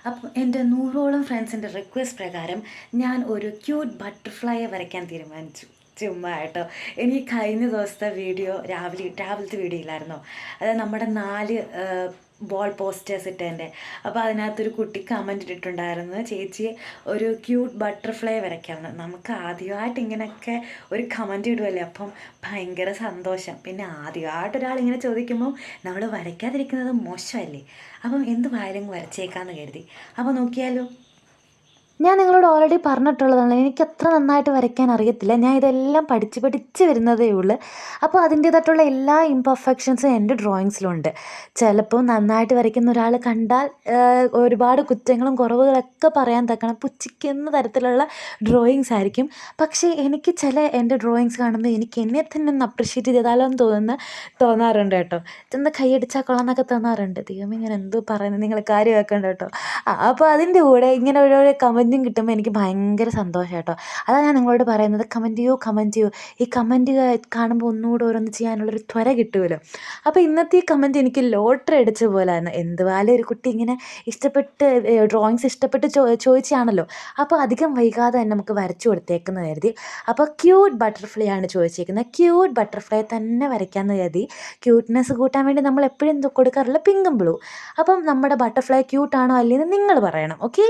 അപ്പം എൻ്റെ 100ഓളം ഫ്രണ്ട്സിൻ്റെ റിക്വസ്റ്റ് പ്രകാരം ഞാൻ ഒരു ക്യൂട്ട് ബട്ടർഫ്ലൈയെ വരയ്ക്കാൻ തീരുമാനിച്ചു. ചുമ്മാ കേട്ടോ. എനിക്ക് കഴിഞ്ഞ ദിവസത്തെ വീഡിയോ രാവിലത്തെ വീഡിയോ ഇല്ലായിരുന്നോ? അതായത് നമ്മുടെ 4 ബോൾ പോസ്റ്റേഴ്സ് ഇട്ടതിൻ്റെ. അപ്പോൾ അതിനകത്തൊരു കുട്ടി കമൻറ്റ് ഇട്ടിട്ടുണ്ടായിരുന്നു, ചേച്ചി ഒരു ക്യൂട്ട് ബട്ടർഫ്ലൈ വരയ്ക്കാമെന്ന്. നമുക്ക് ആദ്യമായിട്ട് ഇങ്ങനെയൊക്കെ ഒരു കമൻറ്റ് ഇടുമല്ലേ, അപ്പം ഭയങ്കര സന്തോഷം. പിന്നെ ആദ്യമായിട്ട് ഒരാളിങ്ങനെ ചോദിക്കുമ്പോൾ നമ്മൾ വരയ്ക്കാതിരിക്കുന്നത് മോശമല്ലേ. അപ്പം എന്ത് വായാലും വരച്ചേക്കാമെന്ന് കരുതി. അപ്പോൾ നോക്കിയാലോ. ഞാൻ നിങ്ങളോട് ഓൾറെഡി പറഞ്ഞിട്ടുള്ളതാണ്, എനിക്ക് അത്ര നന്നായിട്ട് വരയ്ക്കാൻ അറിയത്തില്ല. ഞാൻ ഇതെല്ലാം പഠിച്ച് വരുന്നതേ ഉള്ളൂ. അപ്പോൾ അതിൻ്റേതായിട്ടുള്ള എല്ലാ ഇംപെർഫെക്ഷൻസും എൻ്റെ ഡ്രോയിങ്സിലുണ്ട്. ചിലപ്പോൾ നന്നായിട്ട് വരയ്ക്കുന്ന ഒരാൾ കണ്ടാൽ ഒരുപാട് കുറ്റങ്ങളും കുറവുകളൊക്കെ പറയാൻ തക്കണം പുച്ഛിക്കുന്ന തരത്തിലുള്ള ഡ്രോയിങ്സ് ആയിരിക്കും. പക്ഷേ എനിക്ക് എൻ്റെ ഡ്രോയിങ്സ് കാണുമ്പോൾ എനിക്ക് എന്നെ തന്നെ ഒന്ന് അപ്രിഷ്യേറ്റ് ചെയ്താലോ എന്ന് തോന്നാറുണ്ട് കേട്ടോ. ചെന്ന് കൈയടിച്ചാൽ കൊള്ളാം എന്നൊക്കെ തോന്നാറുണ്ട്. ദൈവമേ, ഞാൻ എന്തോ പറയുന്നത്, നിങ്ങൾ കാര്യമാക്കണ്ട കേട്ടോ. അപ്പോൾ അതിൻ്റെ കൂടെ ഇങ്ങനെ ഓരോരോ കമൻറ്റും കിട്ടുമ്പോൾ എനിക്ക് ഭയങ്കര സന്തോഷം കേട്ടോ. അതാണ് ഞാൻ നിങ്ങളോട് പറയുന്നത്, കമൻറ്റ് ചെയ്യൂ. ഈ കമൻറ്റ് കാണുമ്പോൾ ഒന്നുകൂടെ ഓരോന്ന് ചെയ്യാനുള്ളൊരു ത്വര കിട്ടുമല്ലോ. അപ്പോൾ ഇന്നത്തെ ഈ കമൻറ്റ് എനിക്ക് ലോട്ടറി അടിച്ച പോലെയാണ്. എന്തുവായാലും ഒരു കുട്ടി ഇങ്ങനെ ഇഷ്ടപ്പെട്ട് ഡ്രോയിങ്സ് ഇഷ്ടപ്പെട്ട് ചോദിച്ചാണല്ലോ. അപ്പോൾ അധികം വൈകാതെ തന്നെ നമുക്ക് വരച്ചു കൊടുത്തേക്കെന്ന് കരുതി. അപ്പോൾ ക്യൂട്ട് ബട്ടർഫ്ലൈ ആണ് ചോദിച്ചേക്കുന്നത്. ക്യൂട്ട് ബട്ടർഫ്ലൈ തന്നെ വരയ്ക്കാമെന്ന് കരുതി. ക്യൂട്ട്നെസ് കൂട്ടാൻ വേണ്ടി നമ്മൾ എപ്പോഴും കൊടുക്കാറുള്ള പിങ്കും ബ്ലൂ. അപ്പം നമ്മുടെ ബട്ടർഫ്ലൈ ക്യൂട്ടാണോ അല്ലേന്ന് നിങ്ങൾ പറയണം. ഓക്കെ.